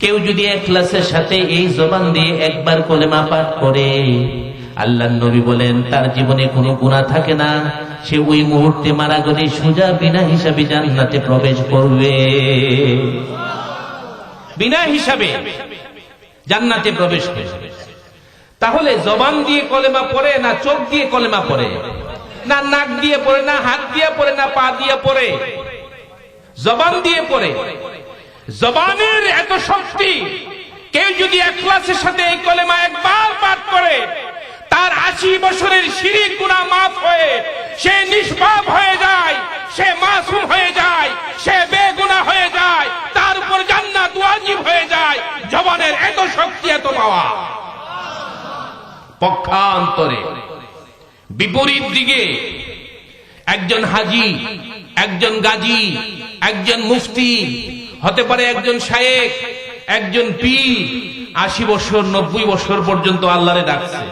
কেউ যদি ইখলাসের সাথে এই জবান দিয়ে একবার কলেমা পাঠ করে, আল্লাহর নবী বলেন তার জীবনে কোনো গুনাহ থাকে না, সে ওই মুহূর্তে মারা গেলে সোজা বিনা হিসাবে জান্নাতে প্রবেশ করবে। বিনা হিসাবে জান্নাতে প্রবেশ করবে। তাহলে জবান দিয়ে কলেমা পড়ে না চোখ দিয়ে কলেমা পড়ে, না নাক দিয়ে পড়ে, না হাত দিয়ে পড়ে, না পা দিয়ে পড়ে? জবান দিয়ে পড়ে। জবানের এত শক্তি, কেউ যদি ইখলাসের সাথে এই কলেমা একবার পাঠ করে, তার 80 বছরের শিরক গুনাহ মাফ হয়ে সে নিষ্পাপ হয়ে যায়, সে মাসুম হয়ে যায়, সে বেগুনাহ হয়ে যায়, তার উপর জান্নাত ওয়াজিব হয়ে যায়। জবানের এত শক্তি, এত পাওয়া। পক্ষান্তরে বিপরীত দিকে একজন হাজী, একজন গাজী, একজন মুফতি, হতে পারে একজন শায়েখ, একজন পীর, 80 বছর 90 বছর পর্যন্ত আল্লাহরে ডাকছে,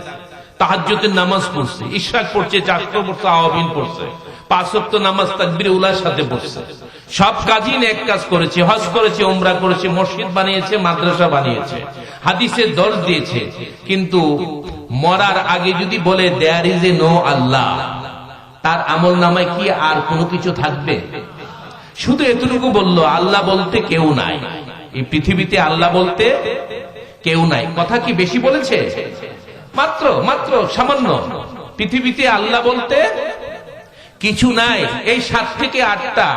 তাহাজ্জুদের নামাজ পড়ছে, ইশরাক পড়ছে, চাকর পড়ছে, আওয়াবিন পড়ছে, 5 ওয়াক্ত নামাজ তাকবীরে উলার সাথে পড়ছে, সব কাজই নেক কাজ করেছে, হজ করেছে, উমরা করেছে, মসজিদ বানিয়েছে, মাদ্রাসা বানিয়েছে, হাদিসের দর্শ দিয়েছে। কিন্তু মরার আগে যদি বলে দেয়ার ইজ এ নো আল্লাহ, তার আমল নামায় কি আর কোনো কিছু থাকবে? শুধু এতটুকু বলল, আল্লাহ বলতে কেউ নাই, এই পৃথিবীতে আল্লাহ বলতে কেউ নাই। কথা কি বেশি বলেছে? মাত্র সামান্য। পৃথিবীতে আল্লাহ বলতে কিছু নাই। এই 7 থেকে 8টা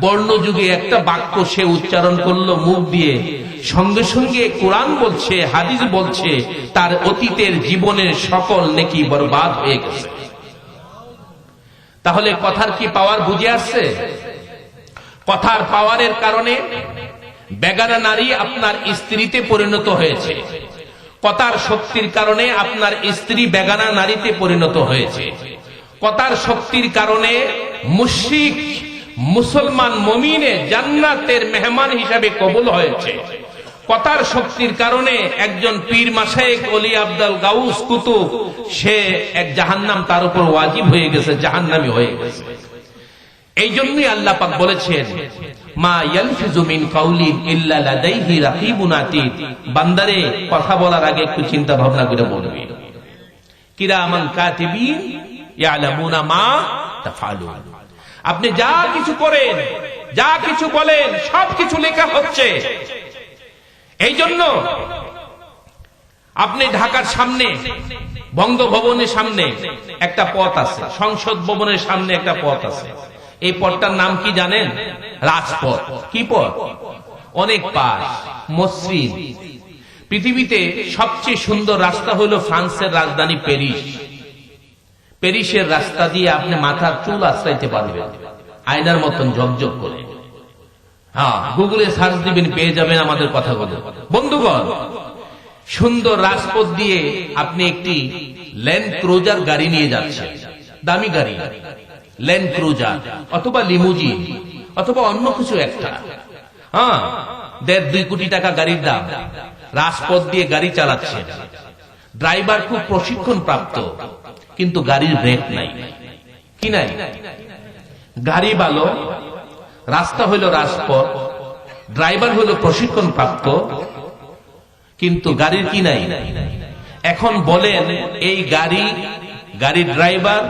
বর্ণযুগে একটা বাক্য সে উচ্চারণ করলো মুখ দিয়ে, সঙ্গে সঙ্গে কোরআন বলছে, হাদিস বলছে, তার অতীতের জীবনের সকল নেকি বরবাদ হয়ে গেছে। তাহলে কথার কি পাওয়ার বুঝে আসছে? কথার পাওয়ারের কারণে বেগানা নারী আপনার স্ত্রীতে পরিণত হয়েছে, কথার শক্তির কারণে আপনার স্ত্রী বেগানা নারীতে পরিণত হয়েছে, কথার শক্তির কারণে মুশরিক মুসলমান মুমিনে জান্নাতের মেহমান হিসাবে কবুল হয়েছে, কথার শক্তির কারণে একজন পীর মাশায়েখ ওলি আব্দুল গাউস কুতুব, সে এক জাহান্নাম তার উপর ওয়াজিব হয়ে গেছে, জাহান্নামী হয়ে গেছে। এই জন্যই আল্লাহ পাক বলেছেন, মা ইয়ালফিজু মিন কাউলিন ইল্লা লাদাইহি রাকিবুন আতীদ। বান্দারে, কথা বলার আগে একটু চিন্তা ভাবনা করে বলবি। কিরামান কাতিবিন ইয়ালামুনা মা তাফআলুন। আপনি যা কিছু করেন, যা কিছু বলেন, সবকিছু লেখা হচ্ছে। এই জন্য আপনি ঢাকার সামনে বঙ্গভবনের সামনে একটা পথ আছে, সংসদ ভবনের সামনে একটা পথ আছে। এই পথটার নাম কি জানেন? রাজপথ। কি পথ? অনেক পাশ, মসৃণ। পৃথিবীতে সবচেয়ে সুন্দর রাস্তা হলো ফ্রান্সের রাজধানী প্যারিস। প্যারিসের রাস্তা দিয়ে আপনি মাথার চুল আশ্রাইতে পারবেন, আয়নার মতন ঝকঝক করে। হ্যাঁ, গুগলে সার্চ দিবেন, পেয়ে যাবেন আমাদের কথাগুলো। বন্ধুগণ, সুন্দর রাজপথ দিয়ে আপনি একটি ল্যান্ড ক্রুজার গাড়ি নিয়ে যাচ্ছেন, দামি গাড়ি, ল্যান্ড ক্রুজার অথবা লিমুজিন অথবা অন্য কিছু একটা। হ্যাঁ, 1.5-2 কোটি টাকা গাড়ির দাম। রাজপথ দিয়ে গাড়ি চালাচ্ছে, ড্রাইভার খুব প্রশিক্ষণ প্রাপ্ত, কিন্তু গাড়ির ব্রেক নাই। কি নাই? গাড়ি ভালো, রাস্তা হইল রাজপথ, ড্রাইভার হইল প্রশিক্ষণ প্রাপ্ত, কিন্তু গাড়ির কি নাই? এখন বলেন, এই গাড়ির ড্রাইভার,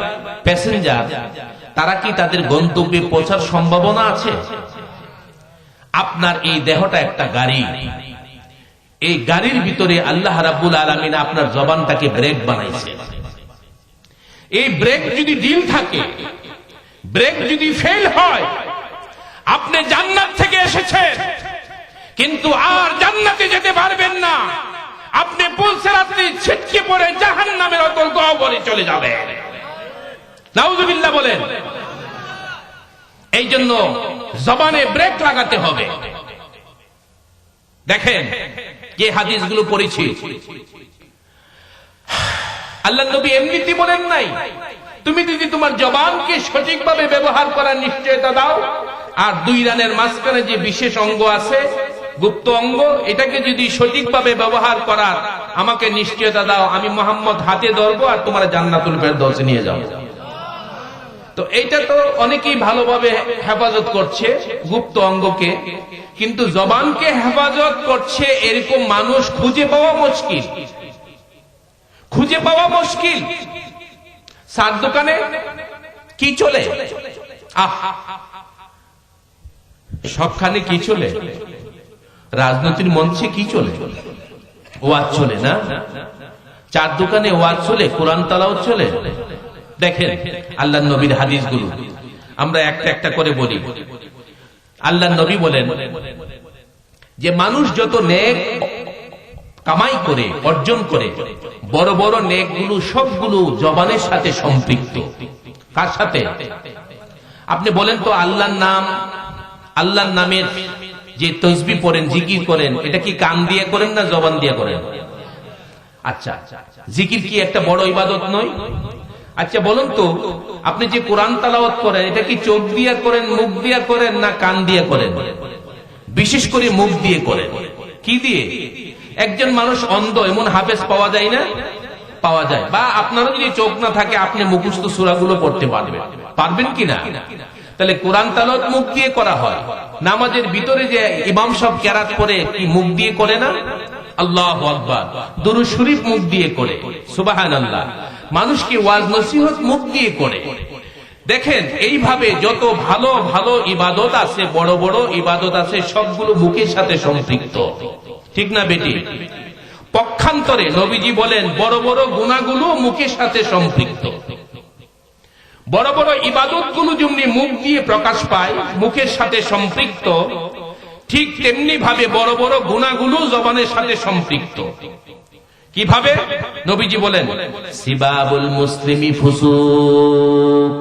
প্যাসেঞ্জার, তারা কি তাদের গন্তব্যে পৌঁছার সম্ভাবনা আছে? আপনার এই দেহটা একটা গাড়ি, এই গাড়ির ভিতরে আল্লাহ রাব্বুল আলামিন আপনার জবানটাকে ব্রেক বানাইছে। এই ব্রেক যদি ঢিল থাকে, ব্রেক যদি ফেল হয়, আপনি জান্নাত থেকে এসেছেন কিন্তু আর জান্নাতে যেতে পারবেন না। আপনি পুলসিরাতে ছিটকে পড়ে জাহান্নামের অতল গহ্বরে চলে যাবেন। নাউযুবিল্লাহ বলেন। এই জন্য জবানে ব্রেক লাগাতে হবে। দেখেন যে হাদিসগুলো পড়েছি, আল্লাহর নবী এমনিতে বলেন নাই, তুমি যদি তোমার জবানকে সঠিকভাবে ব্যবহার করার নিশ্চয়তা দাও, আর 2 রানের মাঝখানে যে বিশেষ অঙ্গ আছে, গুপ্ত অঙ্গ, এটাকে যদি সঠিকভাবে ব্যবহার করার আমাকে নিশ্চয়তা দাও, আমি মুহাম্মদ হাতে ধরবো আর তোমার জান্নাতুল ফেরদৌসে নিয়ে যাও। তো এইটা তো অনেকেই ভালোভাবে হেফাজত করছে গুপ্ত অঙ্গকে, কিন্তু জবানকে হেফাজত করছে এরকম মানুষ খুঁজে পাওয়া মুশকিল, খুঁজে পাওয়া মুশকিল। সার দোকানে কি চলে? সবখানে কি চলে? রাজনীতির মঞ্চে কি চলে? ওয়াজ চলে না? চার দোকানে ওয়াজ চলে, কোরআন তালাওয়াত চলে। দেখেন আল্লাহর নবীর হাদিসগুলো আমরা একটা একটা করে বলি। আল্লাহর নবী বলেন যে মানুষ যত নেক কামাই করে অর্জন করে, বড় বড় নেকগুলো সবগুলো জবানের সাথে সম্পৃক্ত। কার সাথে? আপনি বলেন তো, আল্লাহর নাম, আল্লাহর নামের যে তসবিহ পড়েন, জিকির করেন, এটা কি কান দিয়ে করেন না জবান দিয়ে করেন? আচ্ছা, জিকির কি একটা বড় ইবাদত নয়? আচ্ছা বলুন তো, আপনি যে কোরআন তালাওয়াত করেন, এটা কি চোখ দিয়ে করেন, মুখ দিয়ে করেন না কান দিয়ে করেন? বিশেষ করে মুখ দিয়ে করেন। কি দিয়ে? একজন মানুষ অন্ধ, এমন হাফেজ পাওয়া যায় না? পাওয়া যায়। বা আপনারও যদি চোখ না থাকে, আপনি মুখস্থ সূরাগুলো পড়তে পারবেন, পারবেন কিনা? তাহলে কোরআন তালাওয়াত মুখ দিয়ে করা হয়। নামাজের ভিতরে যে ইমাম সাহেব কেরাত করে, কি মুখ দিয়ে করে না? আল্লাহু আকবার। দুরূদ শরীফ মুখ দিয়ে করে, সুবহানাল্লাহ। মানুষকে ওয়াজ নসিহত মুখ দিয়ে করে। দেখেন এইভাবে যত ভালো ভালো ইবাদত আছে, বড় বড় ইবাদত আছে, সবগুলো মুখের সাথে সম্পৃক্ত। ঠিক না বেটি? পক্ষান্তরে নবীজি বলেন বড় বড় গুনাহগুলো মুখের সাথে সম্পৃক্ত। বড় বড় ইবাদতগুলো যেমনি মুখ দিয়ে প্রকাশ পায়, মুখের সাথে সম্পৃক্ত, ঠিক তেমনি ভাবে বড় বড় গুনাহগুলো জবানের সাথে সম্পৃক্ত। কিভাবে? নবীজি বলেন সিবাবুল মুসলিমি ফুসুক,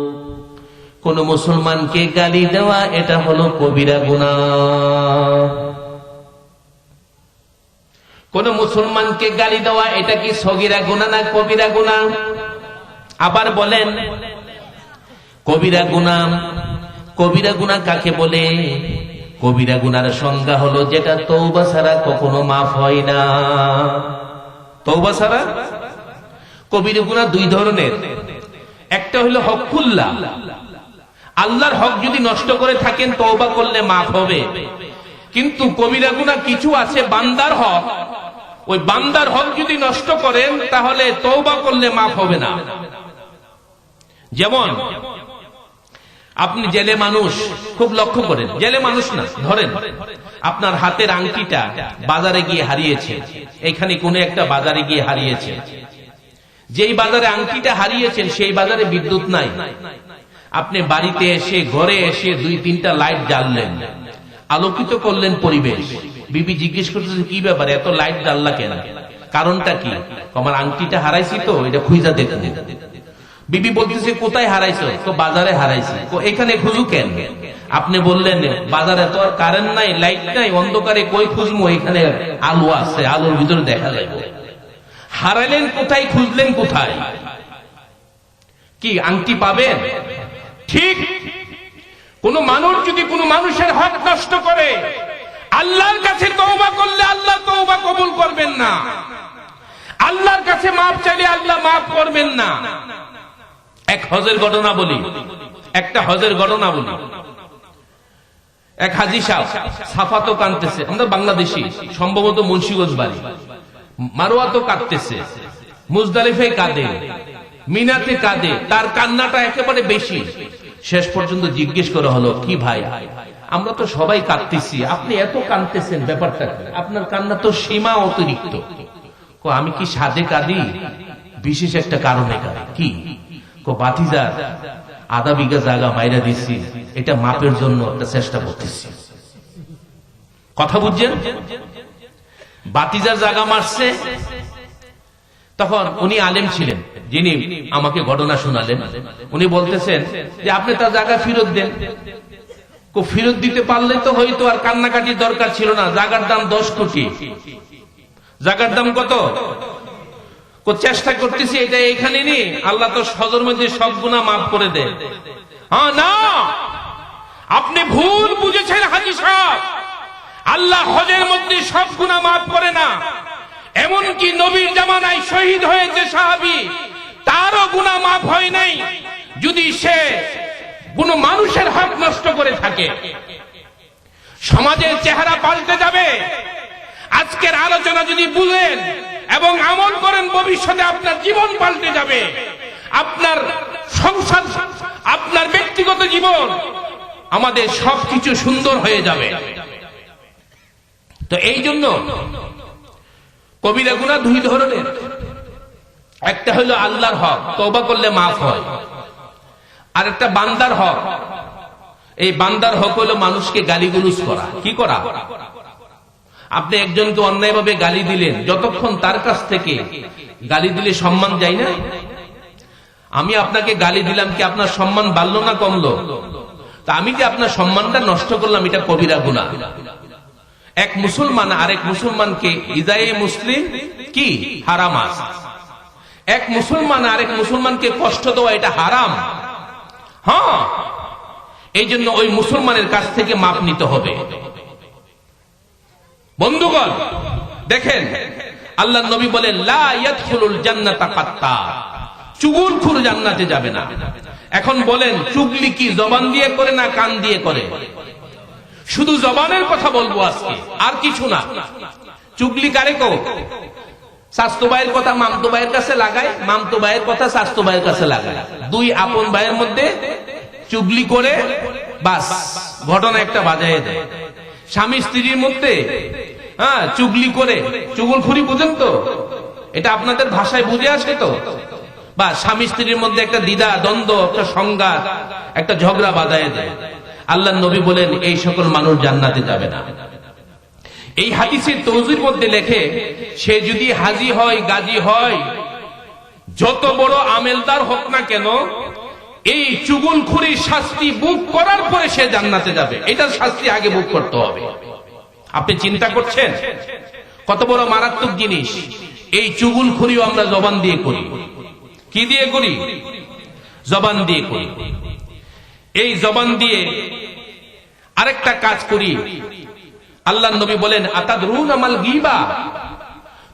কোন মুসলমানকে গালি দেওয়া এটা হলো কবিরা গুনাহ। কোন মুসলমানকে গালি দেওয়া এটা কি সগীরা গুনাহ না কবিরা গুনাহ? আবার বলেন কবিরা গুনাহ। কবিরা গুনাহ কাকে বলে? কবিরা গুনার সংজ্ঞা হলো যেটা তওবা ছাড়া কখনো মাফ হয় না। তওবা ছাড়া। কবিরা গুনাহ দুই ধরনের। একটা হলো হকুল্লাহ, আল্লাহর হক যদি নষ্ট করে থাকেন তওবা করলে মাফ হবে। কিন্তু কবিরা গুনাহ কিছু আছে বান্দার হক, ওই বান্দার হক যদি নষ্ট করেন তাহলে তওবা করলে মাফ হবে না। যেমন আপনি জেলে মানুষ, খুব লক্ষ্য করেন, জেলে মানুষ না, ধরেন আপনার হাতের আংটিটা বাজারে গিয়ে হারিয়েছে, এখানে কোনো একটা বাজারে গিয়ে হারিয়েছে। যেই বাজারে আংটিটা হারিয়েছেন সেই বাজারে বিদ্যুৎ নাই। আপনি বাড়িতে এসে, ঘরে এসে 2-3টা লাইট জ্বাললেন, আলোকিত করলেন পরিবেশ। বিবি জিজ্ঞেস করতেছে কি ব্যাপার, এত লাইট জ্বাললা কেন? কারণটা কি? আমার আংটিটা হারাইছি তো, এটা খুঁজা দেখুন। বিবি বলতেছে কোথায় হারাইছো? তো বাজারে হারাইছি। তো এখানে খুঁজু কেন? আপনি বললেন বাজারে তো আর কারেন্ট নাই, লাইট নাই, অন্ধকারে কই খুঁজবো, এখানে আলো আছে, আলোর ভিতরে দেখা যাবে। হারাইলেন কোথায়, খুঁজলেন কোথায়? কি আংটি পাবেন? ঠিক কোন মানুষ যদি কোন মানুষের হক নষ্ট করে, আল্লাহর কাছে তওবা করলে আল্লাহ তওবা কবুল করবেন না, আল্লাহর কাছে মাফ চাইলে আল্লাহ মাফ করবেন না। এক হজের ঘটনা বলি, একটা হজের ঘটনা বলি। এক হাজী সাহেব সাফাতো কাঁদতেছে, আমরা বাংলাদেশি, সম্ভবত মুন্সিগঞ্জ বাড়ি। মারোয়া তো কাঁদতেছে, মুজদালিফায় কাঁদে, মিনাতে কাঁদে, তার কান্নাটা একেবারে বেশি। শেষ পর্যন্ত জিজ্ঞেস করা হলো, কি ভাই, আমরা তো সবাই কাঁদতেছি, আপনি এত কাঁদতেছেন, ব্যাপারটা কি? আপনার কান্না তো সীমা অতিরিক্ত। আমি কি সাদে কাঁদি? বিশেষ একটা কারণে কাঁদি। কি? বাতিজার আধা বিঘা জায়গা মাইরা দিচ্ছি, এটা মাপের জন্য একটা চেষ্টা করতেছি। কথা বুঝছেন? বাতিজার জায়গা মারছে। তখন উনি আলেম ছিলেন, যিনি আমাকে ঘটনা শোনালেন। উনি বলতেছেন যে আপনি তার জায়গা ফেরত দেন। ফেরত দিতে পারলে তো হয়তো আর কান্নাকাটির দরকার ছিল না। জায়গার দাম 10 কোটি। জায়গার দাম কত? চেষ্টা করতেছি এটা এখানে নি, আল্লাহ তো সজর মধ্যে সব গুনাহ মাফ করে দেয়। হ্যাঁ না, আপনি ভুল বুঝেছেন হাজী সাহেব। আল্লাহ হজের মধ্যে সব গুনাহ মাফ করে না। এমনকি নবীর জামানায় শহীদ হয়েছে সাহাবী, তারও গুনাহ মাফ হয় নাই। যদি সে কোন মানুষের হক নষ্ট করে থাকে, সমাজের চেহারা পাল্টে যাবে। আজকের আলোচনা যদি বুঝেন এবং আমল করেন, ভবিষ্যতে আপনার জীবন পাল্টে যাবে, আপনার সংসার, আপনার ব্যক্তিগত জীবন, আমাদের সবকিছু সুন্দর হয়ে যাবে। তো এই জন্য কবিরা গুনাহ দুই ধরনের, একটা হলো আল্লাহর হক, তওবা করলে মাফ হয়, আর একটা বান্দার হক। এই বান্দার হক হলো মানুষকে গালিগুলোজ করা। কি করা? আপনি একজনকে অন্যায়ভাবে গালি দিলেন, যতক্ষণ তার কাছ থেকে গালি দিলে সম্মান যায় না, আমি আপনাকে গালি দিলাম, কি আপনার সম্মান বাড়লো না কমলো? তা আমি যে আপনার সম্মানটা নষ্ট করলাম, এটা কবিরা গুনাহ। এক মুসলমান আরেক মুসলমানকে ইজায়ে মুসলিম কি হারাম আছে, এক মুসলমান আরেক মুসলমানকে কষ্ট দেওয়া এটা হারাম। হ্যাঁ, এই জন্য ওই মুসলমানের কাছ থেকে মাপ নিতে হবে। বন্ধুগণ দেখেন, আল্লাহর নবী বলেন লা ইয়াদখুলুল জান্নাতা কাত্তার, চুগলখোর জান্নাতে যাবে না। এখন বলেন, চুগলি কি জবান দিয়ে করে না কান দিয়ে করে? শুধু জবানের কথা বলবো আজকে, আর কিছু না। চুগলি কারে কো? স্বাস্থ্য ভাইয়ের কথা মামতো ভাইয়ের কাছে লাগায়, মামতো ভাইয়ের কথা স্বাস্থ্য ভাইয়ের কাছে লাগায়, দুই আপন ভাইয়ের মধ্যে চুগলি করে বাস ঘটনা একটা বাজায় দেয়। স্বামী স্ত্রীর মধ্যে চুগলি করে, চুগলখুরি বুঝেন তো? এটা আপনাদের ভাষায় বুঝে আসে তো? বা স্বামী স্ত্রীর মধ্যে একটা দ্বিধা দ্বন্দ্ব, একটা সংঘাত, একটা ঝগড়া বাজায় দেয়। আল্লাহর নবী বলেন এই সকল মানুষ জান্নাতে যাবে না। এই হাদিসের তৌজির মধ্যে লেখে, সে যদি হাজি হয়, গাজী হয়, যত বড় আমেলদার হোক না কেন, এই চুগলখুরির শাস্তি ভোগ করার পরে সে জান্নাতে যাবে। এটার শাস্তি আগে ভোগ করতে হবে। আপনি চিন্তা করছেন কত বড় মারাত্মক জিনিস? এই চুগলখুরিও আমরা জবান দিয়ে করি। কি দিয়ে করি? জবান দিয়ে করি। এই জবান দিয়ে আরেকটা কাজ করি। আল্লাহর নবী বলেন আতাদরুনা মাল গীবা,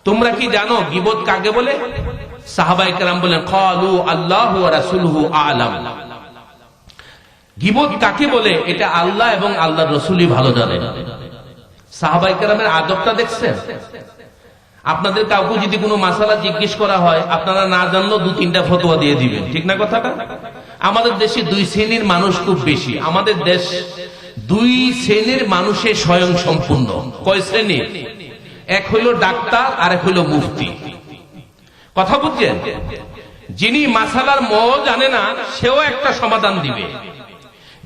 তোমরা কি জানো গীবত কাকে বলে? সাহাবায়ে কেরাম বলেন ক্বালু আল্লাহু ওয়া রাসূলুহু আ'লাম। গীবত কাকে বলে এটা আল্লাহ এবং আল্লাহর রাসূলই ভালো জানেন। সাহাবায়ে কেরামের আদবটা দেখছেন? আপনাদের কাউকে যদি কোনো মাসালা জিজ্ঞেস করা হয়, আপনারা না জানলেও দু তিনটা ফতোয়া দিয়ে দিবেন, ঠিক না কথাটা? আমাদের দেশে দুই শ্রেণীর মানুষ খুব বেশি। আমাদের দেশ দুই শ্রেণীর মানুষে স্বয়ং সম্পূর্ণ। কয় শ্রেণীর? এক হইল ডাক্তার, আর এক হইল মুফতি। কথা বুঝছেন? যিনি মাসালার ম জানে না, সেও একটা সমাধান দিবে।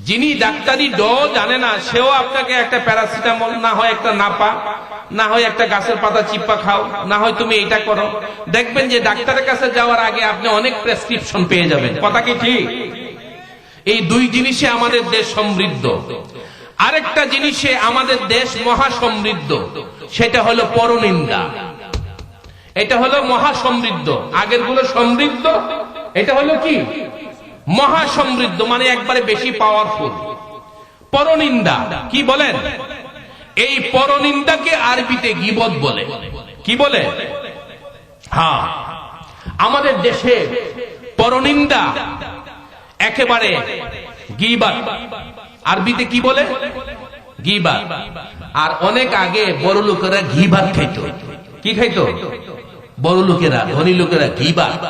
যিনি ডাক্তারি ড জানে না, সেও আপনাকে একটা প্যারাসিটামল, না হয় একটা নাপা, না হয় একটা গাছের পাতা চিপ্পা খাও, না হয় তুমি এটা করো। দেখবেন যে ডাক্তারের কাছে যাওয়ার আগে আপনি অনেক প্রেসক্রিপশন পেয়ে যাবেন। কথা কি ঠিক? এই দুই জিনিসে আমাদের দেশ সমৃদ্ধ। আরেকটা জিনিসে আমাদের দেশ মহা সমৃদ্ধ, সেটা হলো পরনিন্দা। এটা হলো মহা সমৃদ্ধ। আগের গুলো সমৃদ্ধ, এটা হলো কি মহা সমৃদ্ধ, মানে একবারে বেশি পাওয়ারফুল। পরনিন্দা কি বলেন? এই পরনিন্দাকে আরবিতে গীবত বলে। কি বলে? হ্যাঁ, আমাদের দেশে পরনিন্দা একেবারে গীবত। আরবিতে কি বলে? গীবত। আর অনেক আগে বড় লোকেরা ঘি ভাত খাইতো। কি খাইতো? বড় লোকেরা, ধনী লোকেরা ঘি ভাত,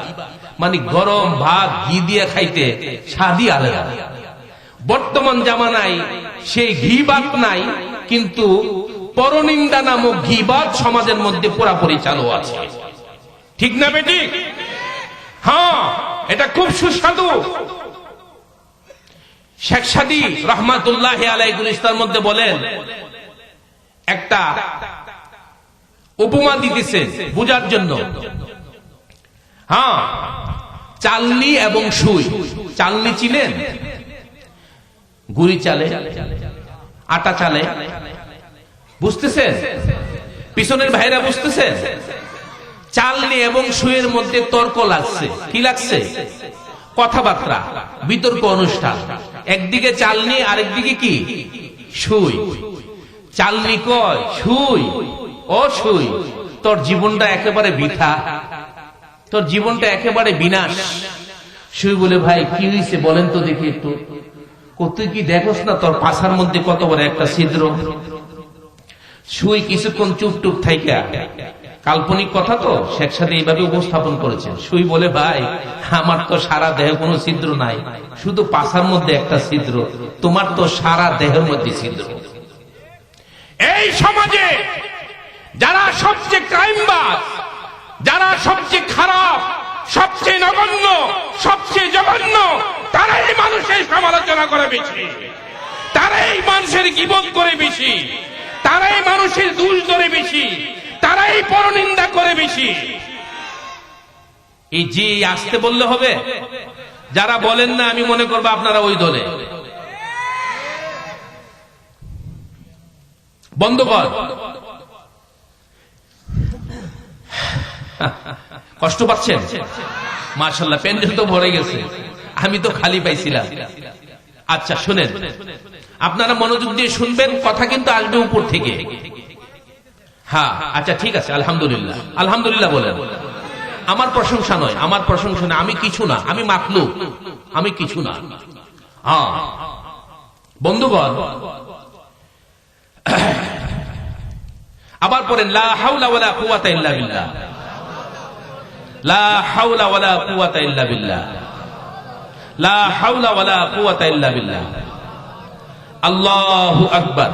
মানে গরম ভাত ঘি দিয়ে খাইতে স্বাদই আলাদা। বর্তমান জামানায় সেই ঘি ভাত নাই, কিন্তু পরনিন্দা নামক ঘি ভাত সমাজের মধ্যে পুরাপুরি চালু আছে। ঠিক না বেটি? হ্যাঁ, এটা খুব সুস্বাদু। শেখ সাদী রহমাতুল্লাহি আলাইহি গুলিস্তার মধ্যে বলেন, একটা উপমা দিতেছে বুঝার জন্য। হ্যাঁ, চালনি এবং সুই। চালনি চিনেন? গুড়ি চালে, আটা চালে। বুঝতেছেন? পিছনের ভাইরা বুঝতেছেন? চালনি এবং সুইয়ের মধ্যে তর্ক লাগছে। কি লাগছে? কথাবার্তা, বিতর্ক অনুষ্ঠান। একদিকে চালনি, আরেকদিকে কি সুই। চালনি কয় সুই, ও সুই, তোর জীবনটা একেবারে বৃথা, তোর জীবনটা একেবারে বিনাশ। সুই বলে, ভাই কি হয়েছে বলেন তো দেখি একটু। তুই কি দেখোস না তোর পাছার মধ্যে কত বড় একটা ছিদ্র? সুই কিছুক্ষণ চুপটুপ থাইকা, কাল্পনিক কথা তো শেখ সাথে এইভাবে উপস্থাপন করেছেন। সুই বলে, ভাই আমার তো সারা দেহে কোনো ছিদ্র নাই, শুধু পাছার মধ্যে একটা ছিদ্র, তোমার তো সারা দেহের মধ্যে ছিদ্র। এই সমাজে যারা সবচেয়ে ক্রাইমবাজ, যারা সবচেয়ে খারাপ, সবচেয়ে নগণ্য, সবচেয়ে জঘন্য, তারাই মানুষের সমালোচনা করে বেশি, তারাই মানুষের গীবত করে বেশি, তারাই মানুষের দোষ ধরে বেশি, তারাই পরনিন্দা করে বেশি। এই যে আসতে বললে হবে? যারা বলেন না আমি মনে করবো আপনারা ওই দলে। বন্ধ কর। কষ্ট পাচ্ছেন? মাশাআল্লাহ, প্যান্ডেল তো ভরে গেছে, আমি তো খালি পাইছিলাম। আচ্ছা শুনেন, আপনারা মনোযোগ দিয়ে শুনবেন, কথা কিন্তু আসবে উপর থেকে। হ্যাঁ আচ্ছা ঠিক আছে, আলহামদুলিল্লাহ। আলহামদুলিল্লাহ বলেন। আমার প্রশংসা নয়, আমার প্রশংসা নয়, আমি কিছু না, আমি মাখলুক, আমি কিছু না। হ্যাঁ বন্ধুগণ, আবার পড়েন, লা হাওলা ওয়ালা কুওয়াতা ইল্লা বিল্লাহ, লা হাওলা ওয়ালা কুওয়াতা ইল্লা বিল্লাহ, লা হাওলা ওয়ালা কুওয়াতা ইল্লা বিল্লাহ। আল্লাহু আকবার,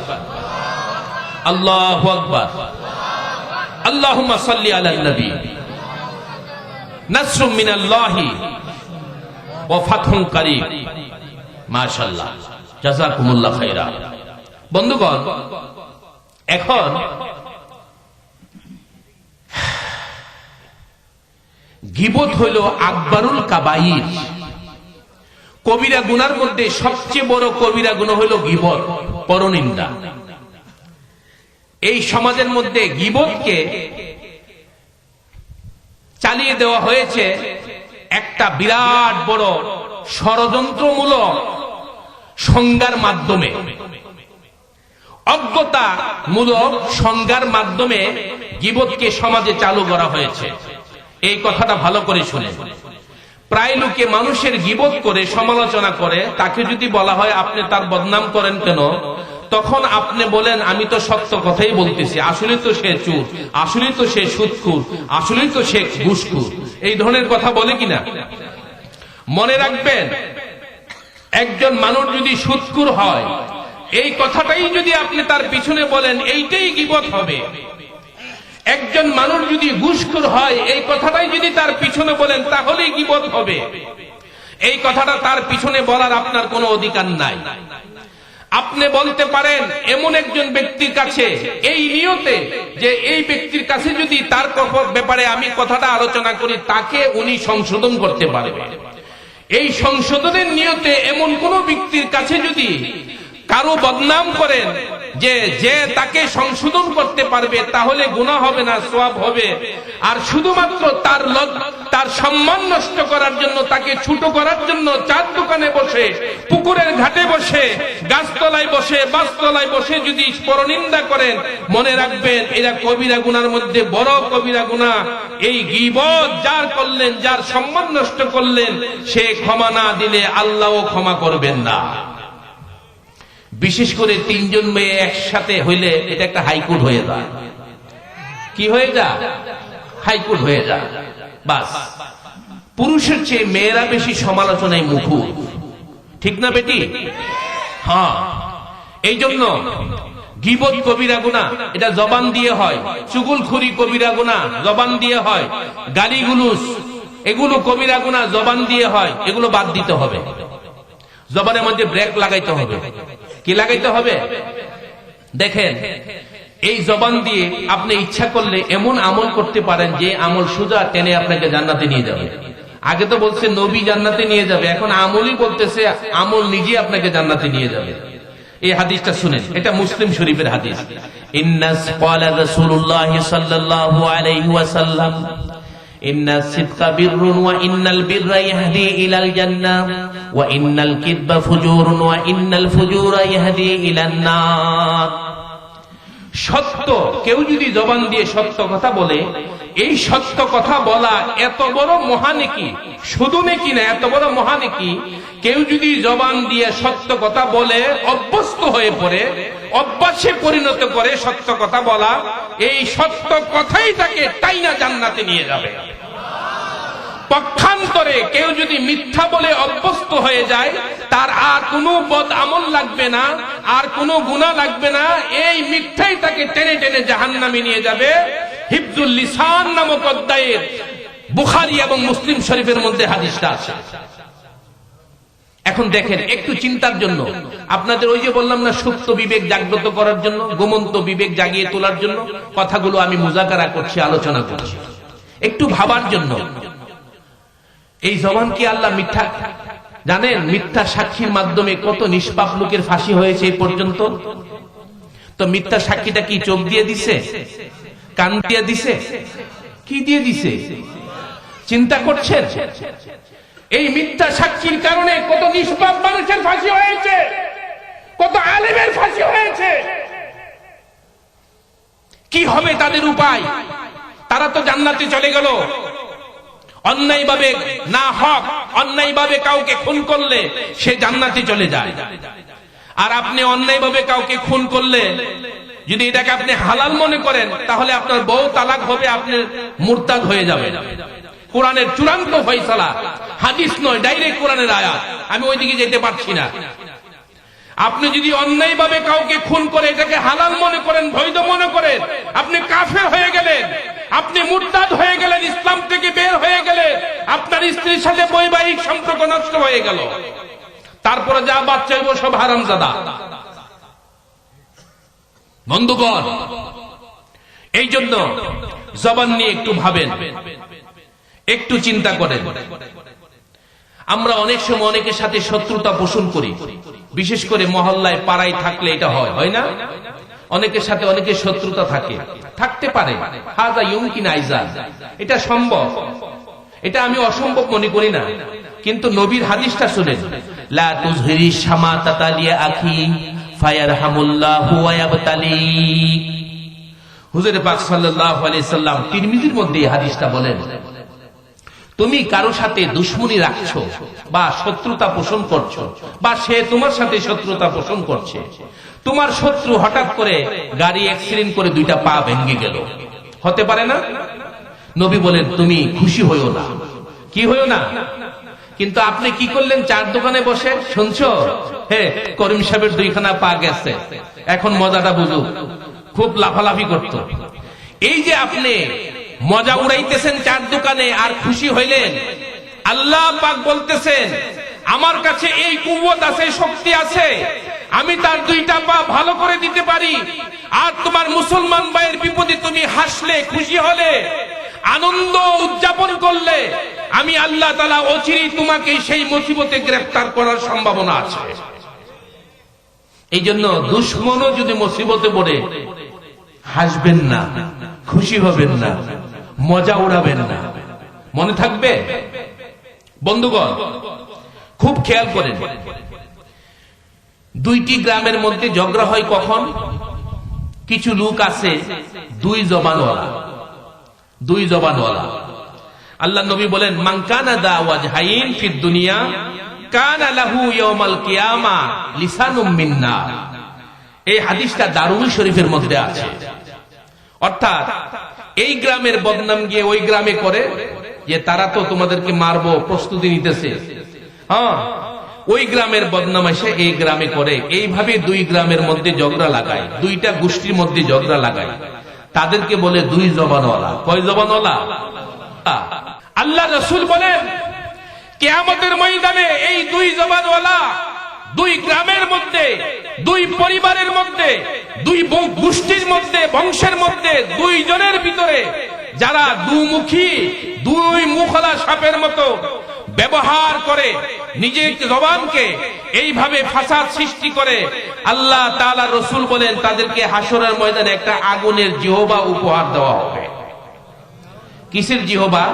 আল্লাহু আকবার। আল্লাহুম্মা সাল্লি আলান নবী। নাসরুম মিনাল্লাহি ওয়া ফাতহুন কারীব। মাশাআল্লাহ, জাযাকুমুল্লাহ খাইরা। বন্ধুগণ, এখন গীবত হইল আকবারুল কাবাইর। কবিরা গুনার মধ্যে সবচেয়ে বড় কবিরা গুনাহ হইল গীবত, পরনিন্দা। এই সমাজের মধ্যে গীবতকে চালিয়ে দেওয়া হয়েছে একটা বিরাট বড় ষড়যন্ত্রমূলক সংজ্ঞার মাধ্যমে, অজ্ঞতামূলক সংজ্ঞার মাধ্যমে গীবতকে সমাজে চালু করা হয়েছে। এই কথাটা ভালো করে শুনেন। প্রায় লোকে মানুষের গীবত করে সমালোচনা করে, তাকে যদি বলা হয় আপনি তার বদনাম করেন কেন, তখন আপনি বলেন আমি তো সত্য কথাই বলতেছি, আসলে তো সে চোর, আসলে তো সে সুদখোর, আসলে তো সে ঘুষখোর। এই ধরনের কথা বলে কিনা? মনে রাখবেন, একজন মানুষ যদি সুদখোর হয়, এই কথাটাই যদি আপনি তার পিছনে বলেন, এইটাই গীবত হবে। একজন মানুষ যদি ঘুষখোর হয়, এই কথাটাই যদি তার পিছনে বলেন, তাহলেই গীবত হবে। এই কথাটা তার পিছনে বলার আপনার কোনো অধিকার নাই। আপনি বলতে পারেন এমন একজন ব্যক্তির কাছে এই নিয়তে যে এই ব্যক্তির কাছে যদি তার ব্যাপারে আমি কথাটা আলোচনা করি, তাকে উনি সংশোধন করতে পারবে। এই সংশোধনের নিয়তে এমন কোন ব্যক্তির কাছে যদি কারো বদনাম করেন যে তাকে সংশোধন করতে পারবে, তাহলে গুনাহ হবে না, সওয়াব হবে। আর শুধুমাত্র তার সম্মান নষ্ট করার জন্য, তাকে ছোট করার জন্য চার দোকানে বসে, পুকুরের ঘাটে বসে, গাছতলায় বসে, বাসতলায় বসে যদি পরনিন্দা করেন, মনে রাখবেন এরা কবিরা গুনার মধ্যে বড় কবিরা গুনাহ। এই গীবত যার করলেন, যার সম্মান নষ্ট করলেন, সে ক্ষমা না দিলে আল্লাহও ক্ষমা করবেন না। বিশেষ করে তিনজন মেয়ে একসাথে হইলে এটা একটা হাইকোর্ট হয়ে যায়। কি হয়ে যায়? হাইকোর্ট হয়ে যায়। বাস, পুরুষের চেয়ে মেয়েরা বেশি সমালোচনায় মুখর, ঠিক না বেটি? হ্যাঁ, এই জন্য গীবত কবিরা গুনাহ, এটা জবান দিয়ে হয়। চুগলখুরি কবিরা গুনাহ, জবান দিয়ে হয়। গালিগুলুস, এগুলো কবিরা গুনাহ, জবান দিয়ে হয়। এগুলো বাদ দিতে হবে। জবানের মধ্যে ব্রেক লাগাইতে হবে। কি লাগাইতে হবে? দেখেন, এই জবান দিয়ে আপনি ইচ্ছা করলে এমন আমল করতে পারেন যে আমল সোজা টেনে আপনাকে জান্নাতে নিয়ে যাবে। আগে তো বলছে নবী জান্নাতে নিয়ে যাবে, এখন আমলই বলতেছে আমল নিজে আপনাকে জান্নাতে নিয়ে যাবে। এই হাদিসটা শুনেন, এটা মুসলিম শরীফের হাদিস। ইন্নাস ক্বালা রাসূলুল্লাহ সাল্লাল্লাহু আলাইহি ওয়াসাল্লাম ইন্নাস সিদকা বিররুন ওয়া ইন্নাল বিররা ইয়াহদি ইলাল জান্নাহ ওয়া ইন্নাল কিযবা ফুজুরুন ওয়া ইন্নাল ফুজুরা ইয়াহদি ইলান নার। সত্য, কেউ যদি জবান দিয়ে সত্য কথা বলে, এই সত্য কথা বলা এত বড় মহানেকি, শুধু নেকি না, এত বড় মহানেকি। কেউ যদি জবান দিয়ে সত্য কথা বলে অভ্যস্ত হয়ে পড়ে, অভ্যাসে পরিণত করে সত্য কথা বলা, এই সত্য কথাই তাকে টাইনা জান্নাতে নিয়ে যাবে। পক্ষান্তরে কেউ যদি মিথ্যা বলে অভ্যস্ত হয়ে যায়, তার আর কোনো বদ আমল লাগবে না, আর কোনো গুনাহ লাগবে না, এই মিথ্যাই তাকে টেনে টেনে জাহান্নামে নিয়ে যাবে। হিফজুল লিসান নামক অধ্যায়ের বুখারী এবং মুসলিম শরীফের মধ্যে হাদিসটা আছে। এখন দেখেন, একটু চিন্তার জন্য আপনাদের, ওই যে বললাম না, সুপ্ত বিবেক জাগ্রত করার জন্য, ঘুমন্ত বিবেক জাগিয়ে তোলার জন্য কথাগুলো আমি মুযাকারা করছি, আলোচনা করছি, একটু ভাবার জন্য। এই জবান কি আল্লাহ মিথ্যা জানেন? মিথ্যা সাক্ষীর মাধ্যমে কত নিষ্পাপ লোকের ফাঁসি হয়েছে এই পর্যন্ত। তো মিথ্যা সাক্ষীটা কি চোখ দিয়ে দিছে, কান দিয়ে দিছে, কি দিয়ে দিছে? চিন্তা করছেন? এই মিথ্যা সাক্ষীর কারণে কত নিষ্পাপ মানুষের ফাঁসি হয়েছে, কত আলেমের ফাঁসি হয়েছে। কি হবে তাদের উপায়? তারা তো জান্নাতে চলে গেল। অন্যায় ভাবে না হক, অন্যায় ভাবে কাউকে খুন করলে সে জান্নাতে চলে যায়। আর আপনি অন্যায় ভাবে কাউকে খুন করলে, যদি এটাকে আপনি হালাল মনে করেন, তাহলে আপনার বউ তালাক হবে, আপনি মুরতাদ হয়ে যাবেন। কোরআনের চূড়ান্ত ফয়সালা, হাদিস নয়, ডাইরেক্ট কোরআনের আয়াত। আমি ওইদিকে যেতে পারছি না। আপনি যদি অন্যায় ভাবে কাউকে খুন করে এটাকে হালাল মনে করেন, বৈধ মনে করেন, আপনি কাফের হয়ে গেলেন, আপনি মুরতাদ হয়ে গেলেন, ইসলাম থেকে বের হয়ে গেলেন, আপনার স্ত্রীর সাথে বৈবাহিক সম্পর্ক নষ্ট হয়ে গেল, তারপরে যা বাচ্চা হইব সব হারামজাদা। বন্ধুগণ, এই জন্য জবান নিয়ে একটু ভাবেন, একটু চিন্তা করেন। আমরা অনেক সময় অনেকের সাথে শত্রুতা পোষণ করি, বিশেষ করে মহল্লায় পাড়ায় থাকলে এটা হয়, হয় না? অনেকের সাথে অনেকের শত্রুতা থাকে, থাকতে পারে। হাযা ইউমকিন আইজান, এটা সম্ভব, এটা আমি অসম্ভব মনে করি না। কিন্তু নবীর হাদিসটা শুনেন, লা তুযহিরি শামাতাতা লিয়া আখি ফায়ারহামুল্লাহু ওয়া ইয়াবতালি। হুজুর পাক সাল্লাল্লাহু আলাইহি সাল্লাম তিরমিজির মধ্যে এই হাদিসটা বলেন, তুমি কারো সাথে দুশমনি রাখছো বা শত্রুতা পোষণ করছো, বা সে তোমার সাথে শত্রুতা পোষণ করছে, তোমার শত্রু হঠাৎ করে গাড়ি অ্যাক্সিডেন্ট করে দুইটা পা ভেঙে গেল, হতে পারে না? নবী বলেন তুমি খুশি হইও না। কি হইও না? কিন্তু আপনি কি করলেন? চার দোকানে বসে শুনছো, হে করিম সাহেবের দুইখানা পা গেছে, এখন মজাটা বুঝুক, খুব লাফালাফি করত। এই যে আপনি মজা উড়াইতেছেন চার দোকানে আর খুশি হইলেন, আল্লাহ পাক বলতেছেন আমার কাছে এই কুওয়াত আছে, শক্তি আছে, আমি তার দুইটা পা ভালো করে দিতে পারি। আর তোমার মুসলমান ভাইয়ের বিপদে তুমি হাসলে, খুশি হলে, আনন্দ উদযাপন করলে, আমি আল্লাহ তাআলা অচিরেই তোমাকে সেই মুসিবতে গ্রেফতার করার সম্ভাবনা আছে। এই জন্য দুশমনও যদি মুসিবতে পড়ে হাসবেন না, খুশি হবেন না, মজা উড়াবেন না, মনে থাকবে? বন্ধুগণ, খুব খেয়াল করেন, দুইটি গ্রামের মধ্যে ঝগড়া হয় কখন? কিছু লোক আছে দুই জবানওয়ালা, দুই জবানওয়ালা। আল্লাহ নবী বলেন, মান কানা দা ওয়াজহাইন ফিদ দুনিয়া কানা লাহু ইয়াউমাল কিয়ামা লিসানুম মিন নার। এই হাদিসটা দারুনী শরীফের মধ্যে আছে। অর্থাৎ এই গ্রামের বদনাম গিয়ে ওই গ্রামে করে যে তারা তো তোমাদেরকে মারবো, প্রস্তুতি নিতেছে, হ্যাঁ, ওই গ্রামের বদনাম এসে এই গ্রামে করে। এইভাবে দুই গ্রামের মধ্যে ঝগড়া লাগায়, দুইটা গোষ্ঠীর মধ্যে ঝগড়া লাগায়, তাদেরকে বলে দুই জবানওয়ালা। কয় জবানওয়ালা? আল্লাহ রাসূল বলেন কিয়ামতের ময়দানে এই দুই জবানওয়ালা দুই গ্রামের মধ্যে, দুই পরিবারের মধ্যে, দুই গোষ্ঠীর মধ্যে, বংশের মধ্যে, দুইজনের ভিতরে যারা দুমুখী, দুই মুখলা সাপের মতো ব্যবহার করে, নিজের জবানকে এইভাবে ফাসাদ সৃষ্টি করে, আল্লাহ তাআলা রাসূল বলেন তাদেরকে হাসরের ময়দানে একটা আগুনের জিহবা উপহার দেওয়া হবে। কিসের জিহবা?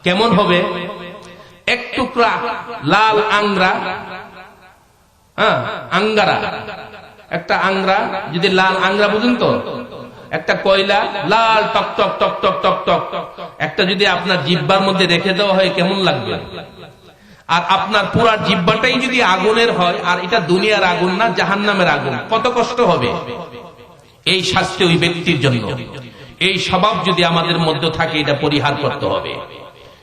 কেমন হবে? এক টুকরা লাল আংরা, আঙ্গারা, একটা আংরা, যদি লাল আংরা বুঝুন তো, একটা কয়লা লাল টক টক টক টক টক টক, একটা যদি আপনার জিহ্বার মধ্যে রেখে দেওয়া হয় কেমন লাগবে? আর আপনার পুরা জিহ্বাটাই যদি আগুনের হয়, আর এটা দুনিয়ার আগুন না জাহান্নামের আগুন, কত কষ্ট হবে? এই শাস্তি ওই ব্যক্তির জন্য। এই স্বভাব যদি আমাদের মধ্যে থাকে, এটা পরিহার করতে হবে।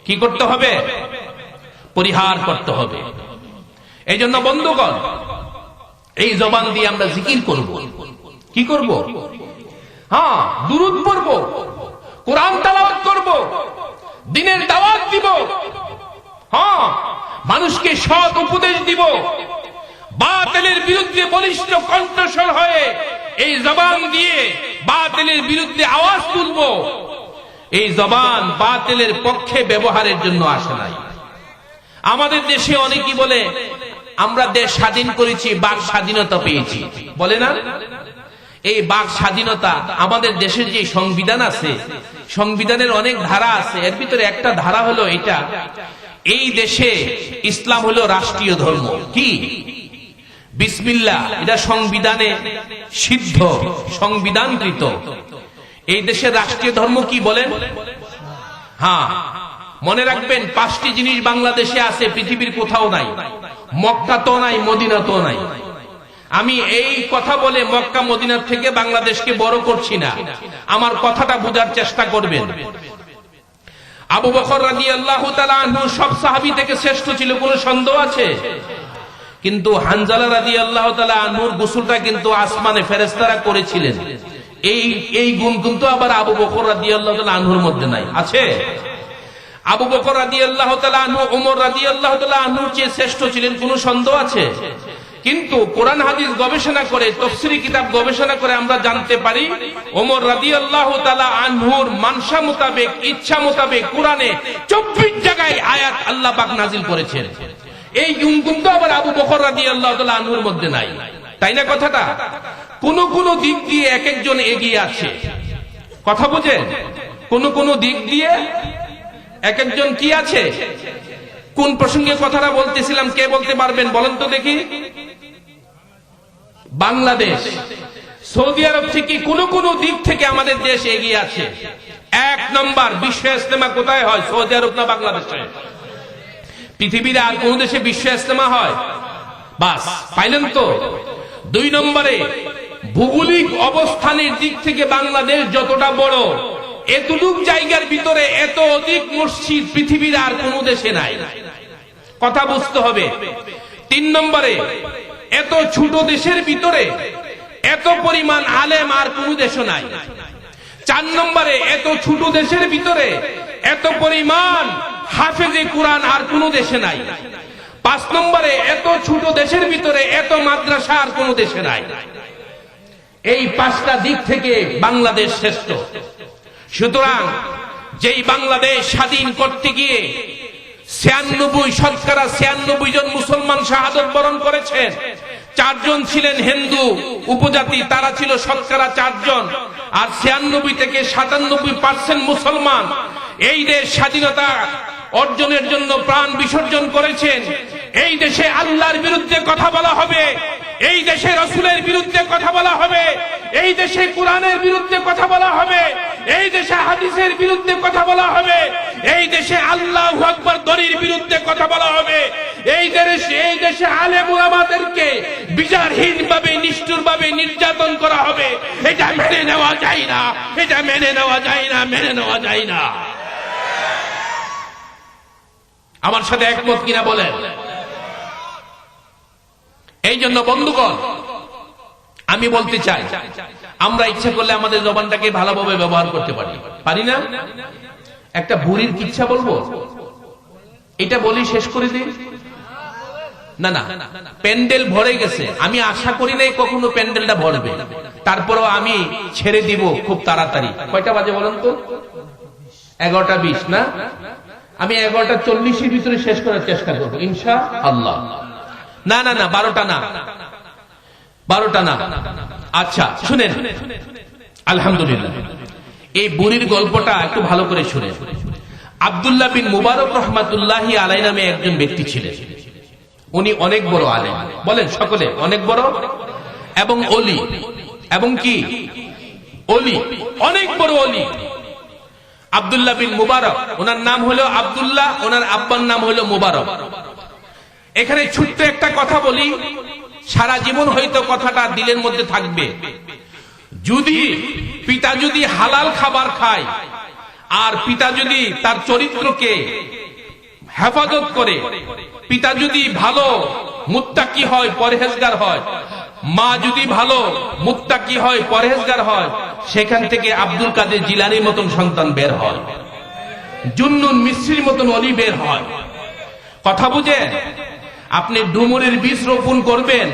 কি করতে হবে? পরিহার করতে হবে। এই জন্য বন্ধুগণ, এই জবান দিয়ে আমরা জিকির করব। কি করব? হ্যাঁ, দুরূদ পড়ব, কোরআন তেলাওয়াত করব, দ্বীনের দাওয়াত দিব, হ্যাঁ, মানুষকে সৎ উপদেশ দিব, বাতিলের বিরুদ্ধে বলিষ্ঠ কণ্ঠস্বর হয়ে এই জবান দিয়ে বাতিলের বিরুদ্ধে আওয়াজ তুলব। এই জবান বাতিলের পক্ষে ব্যবহারের জন্য আসে নাই। আমাদের দেশে অনেকেই বলে আমরা দেশ স্বাধীন করেছি, বাক স্বাধীনতা পেয়েছি, বলে না? এই বাক স্বাধীনতা, আমাদের দেশের যে সংবিধান আছে, সংবিধানের অনেক ধারা আছে, এর ভিতরে একটা ধারা হলো এটা, এই দেশে ইসলাম হলো রাষ্ট্রীয় ধর্ম। কি? বিসমিল্লাহ, এটা সংবিধানে সিদ্ধ, সংবিধানকৃত। এই দেশের রাষ্ট্রীয় ধর্ম কি বলেন? হ্যাঁ, মনে রাখবেন, 5টি জিনিস বাংলাদেশে আছে, পৃথিবীর কোথাও নাই। মক্কাতেও নাই, মদিনাতেও নাই। আমি এই কথা বলে মক্কা মদিনার থেকে বাংলাদেশকে বড় করছি না, আমার কথাটা বোঝার চেষ্টা করবেন। আবু বকর রাদিয়াল্লাহু তাআলা আনহু সব সাহাবী থেকে শ্রেষ্ঠ ছিল, কোনো সন্দেহ আছে? কিন্তু হানজালা রাদিয়াল্লাহু তাআলা আনহুর গোসলটা কিন্তু আসমানে ফেরেশতারা করেছিলেন। এই গুণ কিন্তু আবার আবু বকর রাদিয়াল্লাহু তাআলা আনহুর মধ্যে নাই। আছে? আবু বকর রাদিয়াল্লাহু তাআলা আনহু ওমর রাদিয়াল্লাহু তাআলা আনহুর চেয়ে শ্রেষ্ঠ ছিলেন, কোনো সন্দেহ আছে? কিন্তু কোরআন হাদিস গবেষণা করে, তাফসীরি কিতাব গবেষণা করে আমরা জানতে পারি ওমর রাদিয়াল্লাহু তাআলা আনহুর মানসা মোতাবেক, ইচ্ছা মোতাবেক কোরআনে 24 জায়গায় আয়াত আল্লাহ পাক নাজিল করেছেন। এই গুণ কিন্তু আবার আবু বকর রাদিয়াল্লাহু তাআলা আনহুর মধ্যে নাই। তাই না কথাটা? কোন কোন দিক দিয়ে এক একজন এগিয়ে আছে, কথা বুঝেন? কোন কোন দিক দিয়ে এক একজন কি আছে? কোন প্রসঙ্গে কথাটা বলতেছিলাম, কে বলতে পারবেন বলেন তো দেখি? বাংলাদেশ, সৌদি আরব থেকে কোন কোন দিক থেকে আমাদের দেশ এগিয়ে আছে। 1 নম্বর, বিশ্ব ইজতেমা কোথায় হয়? সৌদি আরব না বাংলাদেশে? পৃথিবীর আর কোন দেশে বিশ্ব ইজতেমা হয়? বাস, পাইলেন তো? 2 নম্বরে, ভৌগোলিক অবস্থানের দিক থেকে বাংলাদেশ যতটা বড়, এতটুক জায়গার ভিতরে এত অধিক মসজিদ পৃথিবীর আর কোন দেশে নাই। কথা বুঝতে হবে। 3 নম্বরে, এত ছোট দেশের ভিতরে এত পরিমাণ আলেম আর কোন দেশে নাই। 4 নম্বরে, এত ছোট দেশের ভিতরে এত পরিমাণ হাফেজে কোরআন আর কোন দেশে নাই। 5 নম্বরে, এত ছোট দেশের ভিতরে এত মাদ্রাসা আর কোন দেশে নাই। এই 5টা দিক থেকে বাংলাদেশ শ্রেষ্ঠ। সুতরাং যেই বাংলাদেশ স্বাধীন করতে গিয়ে 96 জন মুসলমান শাহাদত বরণ করেছেন, 4 জন ছিলেন হিন্দু উপজাতি, তারা ছিল 4 জন, আর 96 থেকে 97% মুসলমান এই দেশ স্বাধীনতা অর্জনের জন্য প্রাণ বিসর্জন করেছেন। এই দেশে আল্লাহর বিরুদ্ধে কথা বলা হবে, এই দেশে রাসূলের বিরুদ্ধে কথা বলা হবে, এই দেশে কোরআনের বিরুদ্ধে কথা বলা হবে, এই দেশে হাদিসের বিরুদ্ধে কথা বলা হবে, এই দেশে আল্লাহু আকবার দড়ির বিরুদ্ধে কথা বলা হবে, এই দেশে আলেম উলামাদেরকে বিচারহীনভাবে, নিষ্ঠুরভাবে নির্যাতন করা হবে। এটা মেনে নেওয়া যায় না, এটা মেনে নেওয়া যায় না, মেনে নেওয়া যায় না। আমার সাথে একমত কিনা বলেন? এই জন্য বন্ধুগণ, আমি বলতে চাই, আমরা ইচ্ছা করলে আমাদের জবানটাকে ভালোভাবে ব্যবহার করতে পারি, পারি না? একটা বুড়ির কিচ্ছা বলবো, এটা বলি শেষ করে দিই। না না, প্যান্ডেল ভরে গেছে, আমি আশা করি নাই কখনো প্যান্ডেলটা ভরবে, তারপরও আমি ছেড়ে দিব খুব তাড়াতাড়ি। কয়টা বাজে বলেন তো? 11:20 না? আমি 11:40 ভিতরে শেষ করার চেষ্টা করবো ইনশাআল্লাহ। না না না, 12টা না, 12টা না। আচ্ছা শুনেন, আলহামদুলিল্লাহ, এই বুড়ির গল্পটা একটু ভালো করে শুনেন। আব্দুল্লাহ বিন মুবারক রহমাতুল্লাহি আলাইহি নামে একজন ব্যক্তি ছিলেন। উনি অনেক বড় আলেম, বলেন সকলে, অনেক বড় এবং ওলি, এবং কি অলি, অনেক বড় অলি। আব্দুল্লাহ বিন মুবারক, ওনার নাম হলো আব্দুল্লাহ, ওনার আব্বার নাম হলো মুবারক। এখানে ছোট্ট একটা কথা বলি, সারা জীবন হয়তো কথাটা দিলের মধ্যে থাকবে। যদি পিতা যদি হালাল খাবার খায়, আর পিতা যদি তার চরিত্রকে হেফাজত করে, পিতা যদি ভালো মুত্তাকি হয়, পরহেজগার হয়, মা যদি ভালো মুত্তাকি হয়, পরহেজগার হয়, সেখান থেকে আব্দুল কাদের জিলানীর মতন সন্তান বের হয়, জুন্নুন মিসরির মতন অলি বের হয়। কথা বুঝেন? আপনি ডুমুরের বীজ রোপণ করবেন,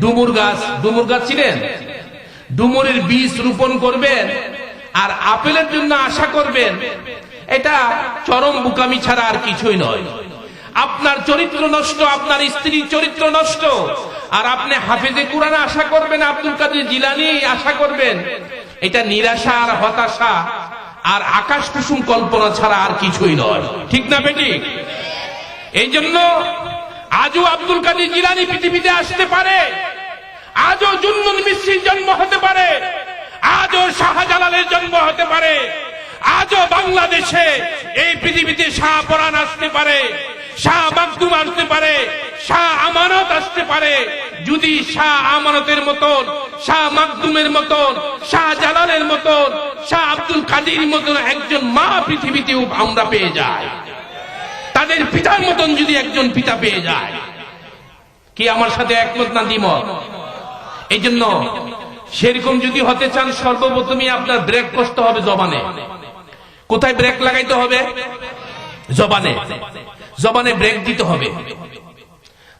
ডুমুর গাছ ছিলেন, ডুমুরের বীজ রোপণ করবেন আর আপেলের জন্য আশা করবেন, এটা চরম বোকামি ছাড়া আর কিছুই নয়। আপনার চরিত্র নষ্ট, আপনার স্ত্রীর চরিত্র নষ্ট, আর আপনি হাফেজে কোরআন আশা করবেন, আব্দুল কাদের জিলানী আশা করবেন, এটা নিরাশা আর হতাশা আর আকাশ কুসুম কল্পনা ছাড়া আর কিছুই নয়। ঠিক না বেটি? এই জন্য আজও আব্দুল কাদের জিলানী পৃথিবীতে আসতে পারে, আজও জুন্নুন মিসরির জন্ম হতে পারে, আজও শাহজালালের জন্ম হতে পারে, আজও বাংলাদেশে এই পৃথিবীতে শাহ পরাণ আসতে পারে, শাহ মাকদুম আসতে পারে, শাহ আমানত আসতে পারে। যদি শাহ আমানতের মতন, শাহ মাকদুমের মতন, শাহ জালালের মতন, শাহ আব্দুল কাদের মতন একজন মা পৃথিবীতেও আমরা পেয়ে যাই, তাদের পিতার মতন যদি একজন পিতা পেয়ে যায়, কি আমার সাথে একমত না দ্বিমত? এই জন্য সেরকম যদি হতে চান, সর্বপ্রথমে আপনার ব্রেক কষতে হবে জবানে। কোথায় ব্রেক লাগাইতে হবে? জবানে। জবানে ব্রেক দিতে হবে।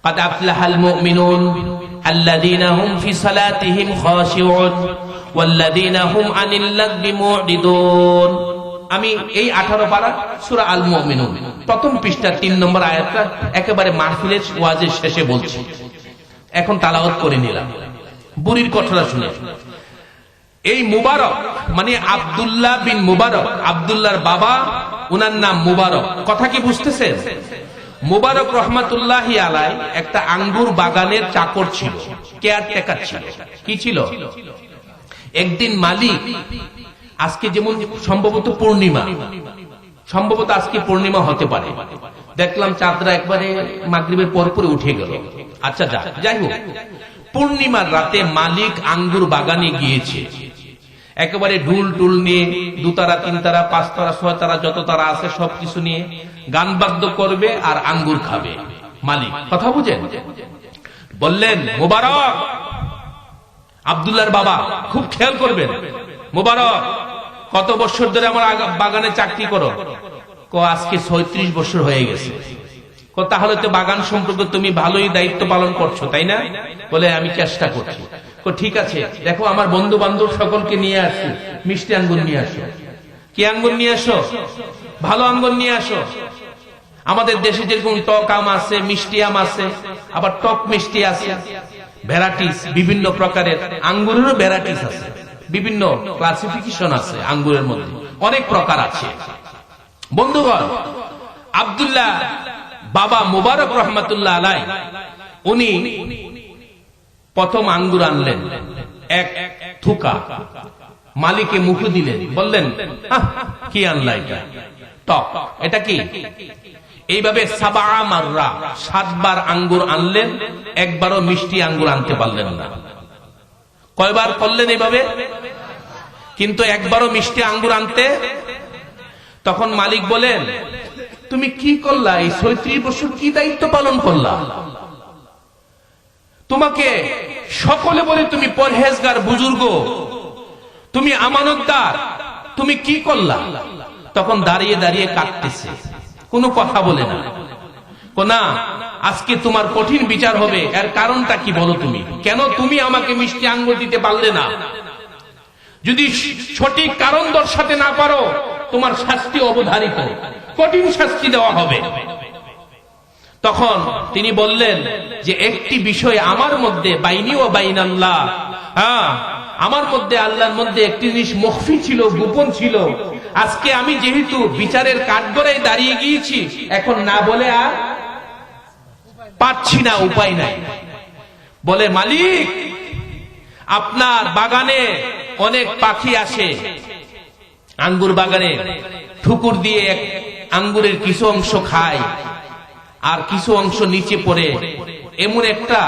قد أفلح المؤمنون الذين هم في صلاتهم خاشعون والذين هم عن اللغو معرضون। আমি এই 18 পারা সূরা আল মুমিনুন প্রথম পৃষ্ঠার 3 নম্বর আয়াতটা একেবারে মাহফিলের ওয়াজের শেষে বলছি, এখন তেলাওয়াত করে নিলাম। বুড়ির কথাটা শুনে, এই মুবারক মানে আব্দুল্লাহ বিন মুবারক, আব্দুল্লাহর বাবা, ওনার নাম মুবারক। কথা কি বুঝতেছেন? মুবারক রহমাতুল্লাহি আলাইহি একটা আঙ্গুর বাগানের চাকর ছিল, কেয়ারটেকার ছিল। কি ছিল? একদিন মালিক, আজকে যেমন সম্ভবত পূর্ণিমা, সম্ভবত আজকে পূর্ণিমা হতে পারে, দেখলাম চাঁদরা একবারে মাগরিবের পরপরে উঠে গেল। আচ্ছা যাই হোক, পূর্ণিমার রাতে মালিক আঙ্গুর বাগানে গিয়েছে, একেবারে ঢুল টুল নিয়ে, 2 তারা 3 তারা 5 তারা 6 তারা যত তারা আছে সবকিছু নিয়ে গান বাদ্য করবে আর আঙ্গুর খাবে মালিক। কথা বুঝেন? বললেন, মুবারক, আব্দুল্লাহর বাবা, খুব খেয়াল করবেন, মুবারক কত বছর ধরে আমার বাগানে চাকরি করো? আজকে 36 বছর হয়ে গেছে। তাহলে তো বাগান সম্পর্কে তুমি ভালোই দায়িত্ব পালন করছো, তাই না? বলে, আমি চেষ্টা করছি। ঠিক আছে, দেখো আমার বন্ধু বান্ধব সকলকে নিয়ে আসি, মিষ্টি আঙ্গুর নিয়ে আসো। কি আঙ্গুর নিয়ে আসো? ভালো আঙ্গুর নিয়ে আসো। আমাদের দেশে যেরকম টক আম আছে, মিষ্টি আম আছে, আবার টক মিষ্টি আছে, ভ্যারাইটিস, বিভিন্ন প্রকারের আঙ্গুরেরও ভ্যারাইটিস আছে, বিভিন্ন ক্লাসিফিকেশন আছে আঙ্গুরের মধ্যে, অনেক প্রকার আছে। বন্ধুগণ, আব্দুল্লাহ বাবা মুবারক রহমাতুল্লাহ আলাইহি, উনি প্রথম আঙ্গুর আনলেন, এক থুকা মালিকে মুখে দিলেন, বললেন, কি আনলা এটা? টক। এটা কি? এইভাবে 7 বার আঙ্গুর আনলেন, একবারও মিষ্টি আঙ্গুর আনতে পারলেন না। কয়বার করলেন এইভাবে? কিন্তু একবারও মিষ্টি আঙ্গুর আনতে। তখন মালিক বলেন, তুমি কি করলা? এই 36 বছর কি দায়িত্ব পালন করলা? তোমাকে সকলে বলে তুমি পরহেজগার বুজুর্গ, তুমি আমানতদার, তুমি কি করলা? তখন দাঁড়িয়ে দাঁড়িয়ে কাঁদতেছে, কোনো কথা বলে না। না, আজকে তোমার কঠিন বিচার হবে। এর কারণটা কি বলো তুমি? কেন তুমি আমাকে মিষ্টি আঙ্গুর দিতে পারলে না? যদি সঠিক কারণ দর্শাতে না পারো, তোমার শাস্তি অবধারিত, কঠিন শাস্তি দেওয়া হবে। তখন তিনি বললেন যে একটি বিষয় আমার মধ্যে, বাইনি ও বাইনাল্লাহ, আমার মধ্যে আল্লাহর মধ্যে একটি জিনিস মখফি ছিল, গোপন ছিল। আজকে আমি যেহেতু বিচারের কাঠগড়ায় দাঁড়িয়ে গিয়েছি, এখন না বলে আর পারছি না, উপায় নাই। বলে, মালিক, আপনার বাগানে অনেক পাখি আসে আঙ্গুর বাগানে, ঠুকুর দিয়ে আঙ্গুরের কিছু অংশ খায় আর কিছু অংশ নিচে পড়ে। এমন একটা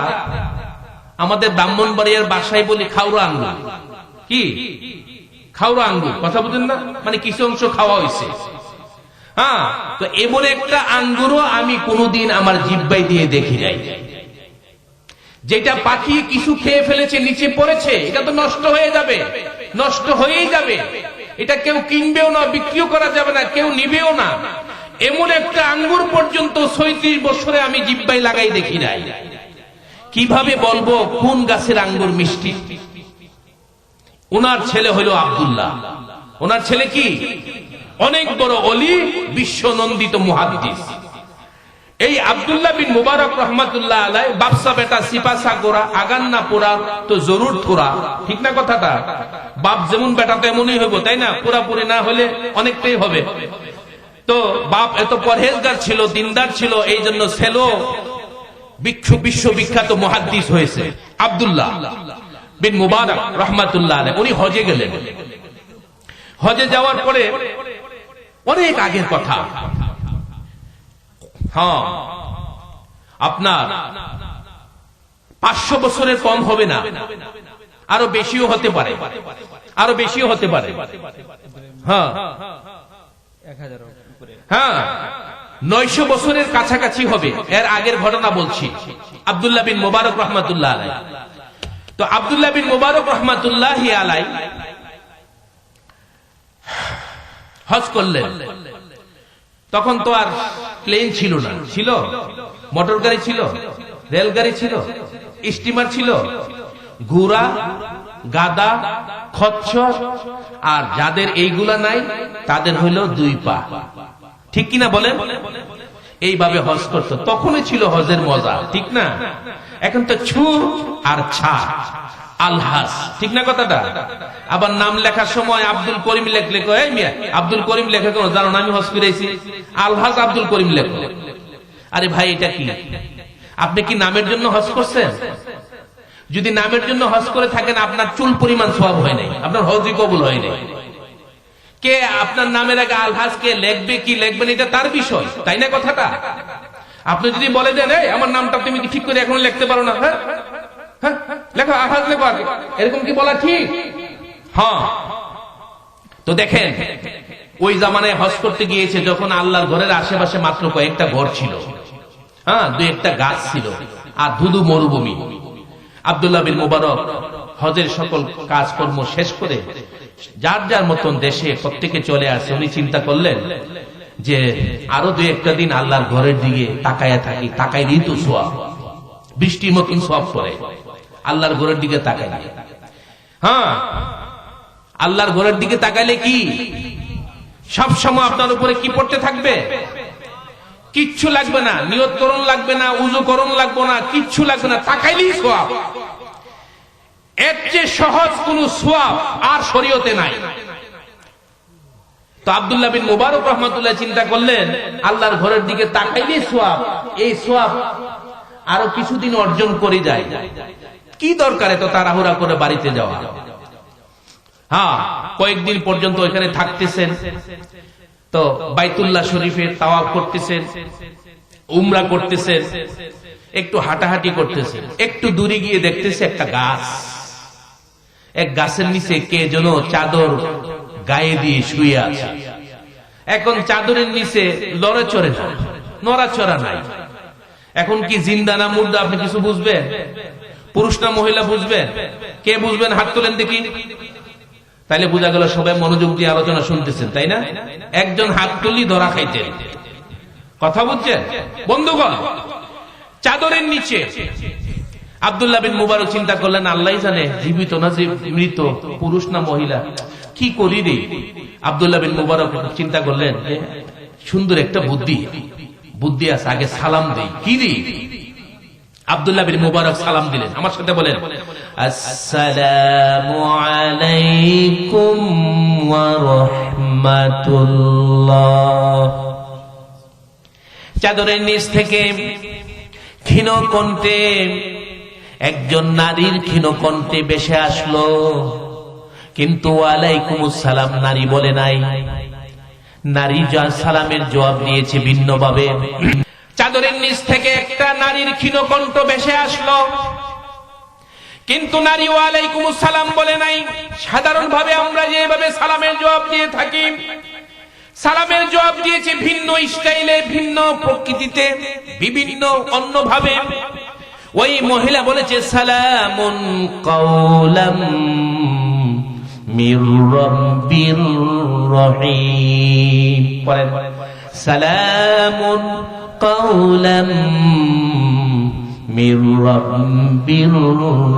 আমাদের ব্রাহ্মণবাড়িয়ার বাসায় বলি খাওয়া আঙ্গুর। কি খাওয়া আঙ্গুর, কথা বুঝেন না? মানে কিছু অংশ খাওয়া হয়েছে। হ্যাঁ, তো এমন একটা আঙ্গুরও আমি কোনোদিন আমার জিহ্বাই দিয়ে দেখি নাই। যেটা পাখি কিছু খেয়ে ফেলেছে, নিচে পড়েছে, এটা তো নষ্ট হয়ে যাবে, নষ্ট হয়েই যাবে। এটা কেউ কিনবেও না, বিক্রিও করা যাবে না, কেউ নিবেও না। এমন একটা আঙ্গুর পর্যন্ত 36 বছরে আমি জিহ্বাই লাগাই দেখি নাই। কিভাবে বলবো কোন গাছের আঙ্গুর মিষ্টি? ওনার ছেলে হলো আব্দুল্লাহ। ওনার ছেলে কি অনেক বড় ওলি, বিশ্ব নন্দিত মুহাদ্দিস। এই আব্দুল্লাহ বিন মুবারক রহমাতুল্লাহ আলাইহি বাপসা বেটা সিপাসা গোরা আগান না পোড়া তো জরুর থোড়া, ঠিক না কথাটা? বাপ যেমন বেটা তো এমনই হইব, তাই না? পুরাপুরি না হলে অনেকটাই হবে। তো বাপ এত পরহেজগার ছিল, দিনদার ছিল, এই জন্য ছেলে বিশ্ববিখ্যাত মুহাদ্দিস হয়েছে। আব্দুল্লাহ বিন মুবারক রহমাতুল্লাহ আলাইহি উনি হজে গেলেন। হজে যাওয়ার পরে অনেক আগের কথা, হ্যাঁ আপনার 500 বছরের কম হবে না, আরো বেশিও হতে পারে, আরো বেশিও হতে পারে। হ্যাঁ হ্যাঁ 900 বছরের কাছাকাছি হবে। এর আগের ঘটনা বলছি, আব্দুল্লাহ বিন মুবারক রহমাতুল্লাহ আলাইহি। তো আব্দুল্লাহ বিন মুবারক রহমাতুল্লাহ আলাইহি হজ করলেন। তখন তো আর প্লেন ছিল না, ছিল মোটর গাড়ি, ছিল রেলগাড়ি, ছিল স্টিমার, ছিল ঘোড়া, গাদা, খচ্চর। আর যাদের এইগুলা নাই তাদের হইল 2 পা, ঠিক কিনা বলেন? এইভাবে হজ করত। তখনই ছিল হজের মজা, ঠিক না? এখন তো ছু আর ছা, আলহাজ, ঠিক না কথাটা? আবার নাম লেখার সময় আব্দুল করিম লেখলে, এই মিয়া আব্দুল করিম লেখে কেন? জানো না আমি হজ করেছি, আলহাজ আব্দুল করিম লেখো। আরে ভাই, এটা কি? আপনি কি নামের জন্য হজ করছেন? যদি নামের জন্য হজ করে থাকেন, আপনার চুল পরিমাণ সওয়াব হয় নাই, আপনার হজই কবুল হয় নাই। কে আপনার নামের আগে আলহাজ কে লিখবে, কি লিখবেন, এটা তার বিষয়, তাই না কথাটা? আপনি যদি বলে দেন এই আমার নামটা তুমি কি ঠিক করে এখন লিখতে পারো না, হ্যাঁ হ্যাঁ লেখো আলহাজ লেখো আগে, এরকম কি বলা ঠিক? হ্যাঁ। তো দেখেন, ওই জামানায় হজ করতে গিয়েছে যখন আল্লাহর ঘরের আশেপাশে মাত্র কয়েকটা ঘর ছিল, হ্যাঁ 2-1টা গাছ ছিল আর ধুধু মরুভূমি। আব্দুল্লাহ বিন মুবারক হজের সকল কাজকর্ম শেষ করে যার যার মতন দেশে প্রত্যেকে চলে আসে। উনি চিন্তা করলেন যে আরো 2-1টা দিন আল্লাহর ঘরের দিকে তাকায়া থাকি, তাকাইলেই তো সোয়াব, বৃষ্টির মতন সোয়াব পড়ে। আল্লাহর ঘরের দিকে তাকাইলে, হ্যাঁ আল্লাহর ঘরের দিকে তাকাইলে কি সব সময় আপনার উপরে কি পড়তে থাকবে? কিচ্ছু লাগবে না, নিয়ত করণ লাগবে না, উযু করণ লাগবে না, কিচ্ছু লাগবে না, তাকাইলেই সোয়াব। এর চেয়ে সহজ কোন সোয়াব আর শরীয়তে নাই। তো আব্দুল্লাহ বিন মুবারক রহমাতুল্লাহ চিন্তা করলেন আল্লাহর ঘরের দিকে তাকাইলেই সোয়াব, এই সোয়াব আরো কিছুদিন অর্জন করে যায়, কি দরকার এত তাড়াহুড়া করে বাড়িতে যাওয়া? হ্যাঁ, কয়েকদিন পর্যন্ত ওইখানে থাকতেছেন। তো বাইতুল্লাহ শরীফের তাওয়াফ করতেছেন, উমরা করতেছেন, একটু হাঁটাহাঁটি করতেছেন। একটু দূরে গিয়ে দেখতেছে একটা গাছ, এক গাছের নিচে কে যেন চাদর গায়ে দিয়ে শুয়ে আছে। এখন চাদরের নিচে নড়াচড়া নাই। এখন কি জিন্দা না মুর্দা আপনি কিছু বুঝবেন? পুরুষ না মহিলা বুঝবেন? কে বুঝবেন? হাত তোলেন দেখি। তাইলে বোঝা গেল সবাই মনোযোগ দিয়ে আলোচনা শুনতেছেন, তাই না? একজন হাত তুললি ধরা খাইতেন, কথা বুঝছেন বন্ধুগণ? চাদরের নিচে আব্দুল্লাহ বিন মুবারক চিন্তা করলেন আল্লাহ জানে জীবিত না মৃত, পুরুষ না মহিলা, কি করি রে? আব্দুল্লাহ বিন মুবারক চিন্তা করলেন সুন্দর একটা বুদ্ধি আছে, আগে সালাম দেই। কি রে? আব্দুল্লাহ বিন মুবারক সালাম দিলেন, আমার সাথে বলেন আসসালামু আলাইকুম ওয়া রাহমাতুল্লাহ। চাদরের নিচ থেকে ক্ষীণ কণ্ঠে একজন নারীর ক্ষীণ কণ্ঠে ভেসে আসলো, কিন্তু ওয়ালাইকুমুস সালাম নারী বলে নাই। নারী যা সালামের জবাব দিয়েছে ভিন্নভাবে। চাদরের নিচ থেকে একটা নারীর ক্ষীণ কণ্ঠ ভেসে আসলো, কিন্তু নারী ওয়ালাইকুমুস সালাম বলে নাই। সাধারণভাবে আমরা যেভাবে সালামের জবাব দিয়ে থাকি, সালামের জবাব দিয়েছে ভিন্ন স্টাইলে, ভিন্ন প্রকৃতিতে, বিভিন্ন অন্যভাবে। ওই মহিলা বলেছে সালামুন কাওলাম মির রাব্বির রহিম। পড়েন সালামুন কাওলাম মির রাব্বির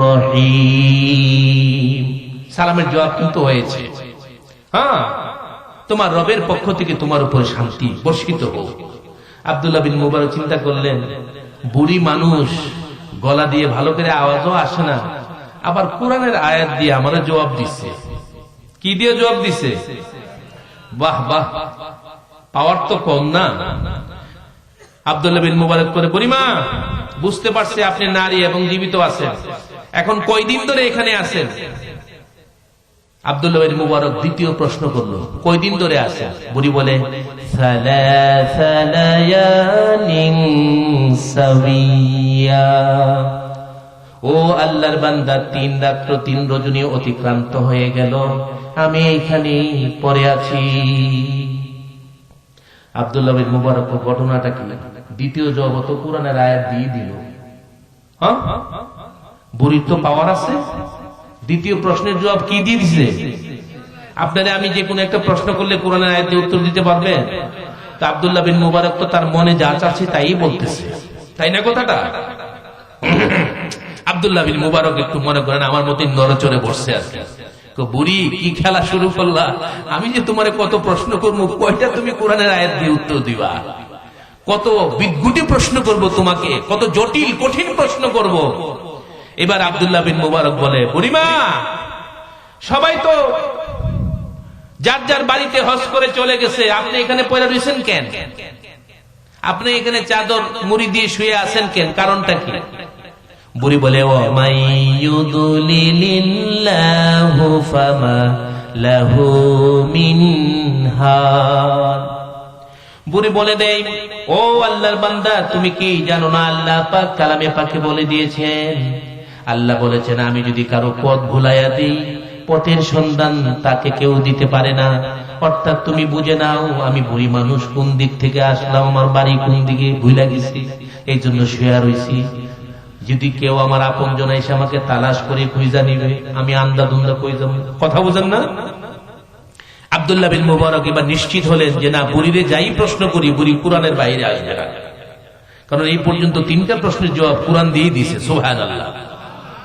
রহিম। সালামের জবাব কিন্তু হয়েছে, হ্যাঁ, তোমার রবের পক্ষ থেকে তোমার উপর শান্তি বর্ষিত হোক। আব্দুল্লাহ বিন মুবারক চিন্তা করলেন, বুড়ি মানুষ, গলা দিয়ে ভালো করে আওয়াজও আসে না, আবার কোরআনের আয়াত দিয়ে আমারও জবাব দিচ্ছে। কি দিয়ে জবাব দিছে? বাহ বাহ, পাওয়ার তো কম না। আব্দুল্লাহ বিন মুবারক করে, বুড়িমা বুঝতে পারছে আপনি নারী এবং জীবিত আছেন, এখন কয়দিন ধরে এখানে আছেন? আব্দুল্লাহ বিন মুবারক দ্বিতীয় প্রশ্ন করলো, কয়দিন ধরে আছেন? বুড়ি বলে সালাসা লায়ালিন সাবিয়া। ও আল্লাহর বান্দা, 3 রাত্র 3 রজনী অতিক্রান্ত হয়ে গেল, আমি এইখানে পড়ে আছি। আব্দুল্লাহ বিন মুবারক ঘটনাটা কি? দ্বিতীয় জগৎ কোরআনের আয়াত দিয়ে দিল। হ্যাঁ, বুড়ির তো পাওয়ার আছে। দ্বিতীয় প্রশ্নের জবাব কি দিয়ে দিছে? আপনারা আমি যে কোনো একটা প্রশ্ন করলে কোরআনের আয়াতে উত্তর দিতে পারবেন? তো আব্দুল্লাহ বিন মুবারক তো তার মনে যা চাচ্ছে তাই বলতেছে, তাই না কথাটা? আব্দুল্লাহ বিন মুবারক একটু মনে করেন আমার মতই নড়চড়ে বসছে আর কি। বুড়ি কি খেলা শুরু করলা? আমি যে তোমারে কত প্রশ্ন করবো, কয়টা তুমি কোরআনের আয়াত দিয়ে উত্তর দিবা? কত বিদ্যুটি প্রশ্ন করব তোমাকে, কত জটিল কঠিন প্রশ্ন করব। এবার আব্দুল্লাহ বিন মুবারক বলে, বুড়িমা সবাই তো যার যার বাড়িতে হজ করে চলে গেছে, আপনি এখানে পড়ে রয়েছেন কেন? আপনি এখানে চাদর মুড়ি দিয়ে শুয়ে আছেন কেন? কারণটা কি? বুড়ি বলে, ও মাইয়ুদলিলিল্লাহু ফামা লাহু মিন হাদ। বুড়ি বলে দেয়, ও আল্লাহর বান্দা, তুমি কি জানো না আল্লাহ পাক কালামে পাকে বলে দিয়েছেন, আল্লাহ বলেছেন আমি যদি কারো পথ ভুলাইয়া দিই, পথের সন্ধান তাকে কেউ দিতে পারে না। অর্থাৎ তুমি বুঝে নাও আমি বুড়ি মানুষ, কোন দিক থেকে আসলাম, আমার বাড়ি কোন দিকে ভুলা গেছি, এই জন্য শুয়ে রইছি। যদি কেউ আমার আপন জন এসে আমাকে তালাশ করে খুঁজা নিবে, আমি আন্দা দুন্দা কই যাব। কথা বুঝেন না? আব্দুল্লাহ বিন মুবারক এবার নিশ্চিত হলেন যে না, বুড়িরে যাই প্রশ্ন করি বুড়ি কোরআনের বাইরে আসবে না, কারণ এই পর্যন্ত 3টা প্রশ্নের জবাব কোরআন দিয়ে দিয়েছে। সুবহানাল্লাহ।